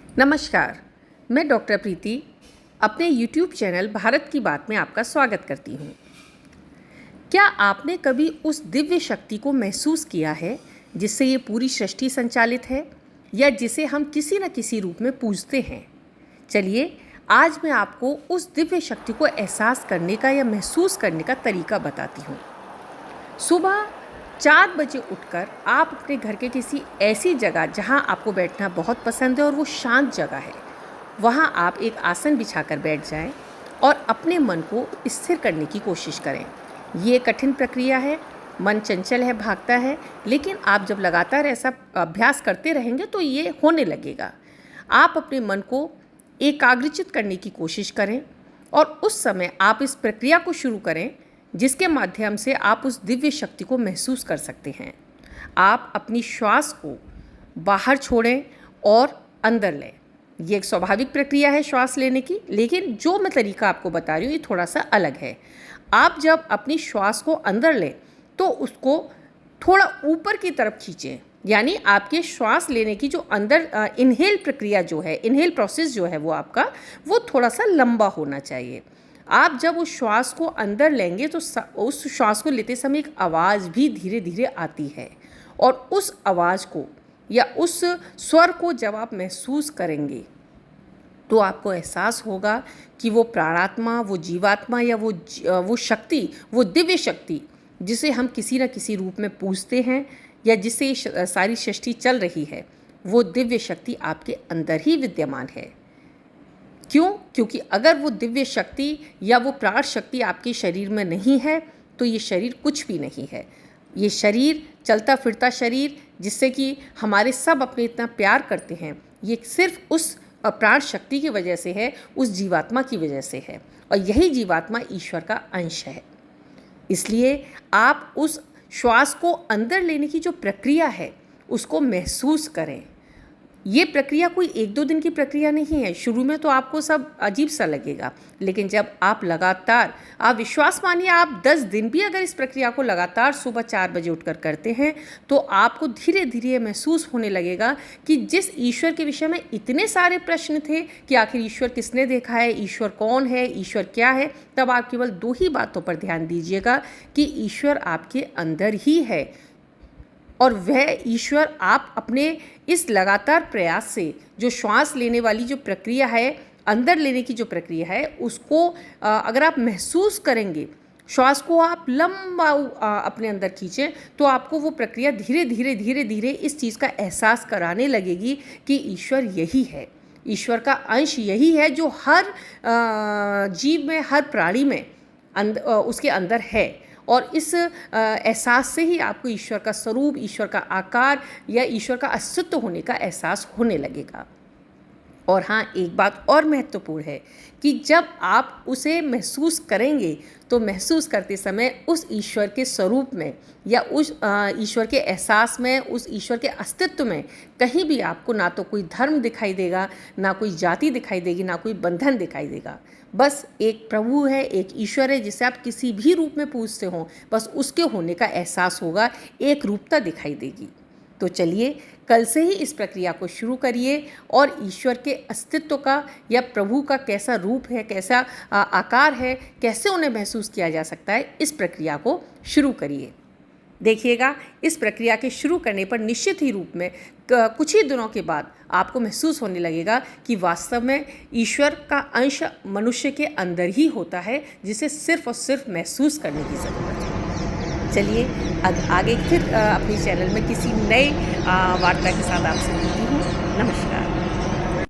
नमस्कार, मैं डॉक्टर प्रीति अपने YouTube चैनल भारत की बात में आपका स्वागत करती हूँ। क्या आपने कभी उस दिव्य शक्ति को महसूस किया है जिससे ये पूरी सृष्टि संचालित है या जिसे हम किसी न किसी रूप में पूजते हैं? चलिए, आज मैं आपको उस दिव्य शक्ति को एहसास करने का या महसूस करने का तरीका बताती हूँ। सुबह 4 बजे उठकर आप अपने घर के किसी ऐसी जगह जहां आपको बैठना बहुत पसंद है और वो शांत जगह है, वहां आप एक आसन बिछाकर बैठ जाएं और अपने मन को स्थिर करने की कोशिश करें। ये कठिन प्रक्रिया है, मन चंचल है, भागता है, लेकिन आप जब लगातार ऐसा अभ्यास करते रहेंगे तो ये होने लगेगा। आप अपने मन को एकाग्रचित करने की कोशिश करें और उस समय आप इस प्रक्रिया को शुरू करें जिसके माध्यम से आप उस दिव्य शक्ति को महसूस कर सकते हैं। आप अपनी श्वास को बाहर छोड़ें और अंदर लें। ये एक स्वाभाविक प्रक्रिया है श्वास लेने की, लेकिन जो मैं तरीका आपको बता रही हूँ ये थोड़ा सा अलग है। आप जब अपनी श्वास को अंदर लें तो उसको थोड़ा ऊपर की तरफ खींचें, यानी आपके श्वास लेने की जो अंदर इनहेल प्रक्रिया जो है, इनहेल प्रोसेस जो है वो थोड़ा सा लंबा होना चाहिए। आप जब उस श्वास को अंदर लेंगे तो उस श्वास को लेते समय एक आवाज़ भी धीरे धीरे आती है और उस आवाज़ को या उस स्वर को जब आप महसूस करेंगे तो आपको एहसास होगा कि वो प्राणात्मा, वो जीवात्मा या वो शक्ति, वो दिव्य शक्ति जिसे हम किसी न किसी रूप में पूजते हैं या जिससे सारी सृष्टि चल रही है, वो दिव्य शक्ति आपके अंदर ही विद्यमान है। क्यों? क्योंकि अगर वो दिव्य शक्ति या वो प्राण शक्ति आपके शरीर में नहीं है तो ये शरीर कुछ भी नहीं है। ये शरीर, चलता फिरता शरीर जिससे कि हमारे सब अपने इतना प्यार करते हैं, ये सिर्फ उस प्राण शक्ति की वजह से है, उस जीवात्मा की वजह से है, और यही जीवात्मा ईश्वर का अंश है। इसलिए आप उस श्वास को अंदर लेने की जो प्रक्रिया है उसको महसूस करें। ये प्रक्रिया कोई 1-2 दिन की प्रक्रिया नहीं है। शुरू में तो आपको सब अजीब सा लगेगा, लेकिन जब आप लगातार, आप विश्वास मानिए, आप 10 दिन भी अगर इस प्रक्रिया को लगातार सुबह 4 बजे उठकर करते हैं तो आपको धीरे धीरे महसूस होने लगेगा कि जिस ईश्वर के विषय में इतने सारे प्रश्न थे कि आखिर ईश्वर किसने देखा है, ईश्वर कौन है, ईश्वर क्या है, तब आप केवल 2 ही बातों पर ध्यान दीजिएगा कि ईश्वर आपके अंदर ही है और वह ईश्वर आप अपने इस लगातार प्रयास से जो श्वास लेने वाली जो प्रक्रिया है, अंदर लेने की जो प्रक्रिया है, उसको अगर आप महसूस करेंगे, श्वास को आप लंबा अपने अंदर खींचें तो आपको वो प्रक्रिया धीरे धीरे इस चीज़ का एहसास कराने लगेगी कि ईश्वर यही है, ईश्वर का अंश यही है जो हर जीव में, हर प्राणी में उसके अंदर है। और इस एहसास से ही आपको ईश्वर का स्वरूप, ईश्वर का आकार या ईश्वर का अस्तित्व होने का एहसास होने लगेगा। और हाँ, एक बात और महत्वपूर्ण है कि जब आप उसे महसूस करेंगे तो महसूस करते समय उस ईश्वर के स्वरूप में या उस ईश्वर के एहसास में, उस ईश्वर के अस्तित्व में कहीं भी आपको ना तो कोई धर्म दिखाई देगा, ना कोई जाति दिखाई देगी, ना कोई बंधन दिखाई देगा। बस एक प्रभु है, एक ईश्वर है जिसे आप किसी भी रूप में पूजते हो, बस उसके होने का एहसास होगा, एक रूपता दिखाई देगी। तो चलिए, कल से ही इस प्रक्रिया को शुरू करिए और ईश्वर के अस्तित्व का या प्रभु का कैसा रूप है, कैसा आकार है, कैसे उन्हें महसूस किया जा सकता है, इस प्रक्रिया को शुरू करिए। देखिएगा, इस प्रक्रिया के शुरू करने पर निश्चित ही रूप में कुछ ही दिनों के बाद आपको महसूस होने लगेगा कि वास्तव में ईश्वर का अंश मनुष्य के अंदर ही होता है, जिसे सिर्फ और सिर्फ महसूस करने की ज़रूरत है। चलिए, आगे फिर अपने चैनल में किसी नए वार्ता के साथ आपसे मिलती हूँ। नमस्कार।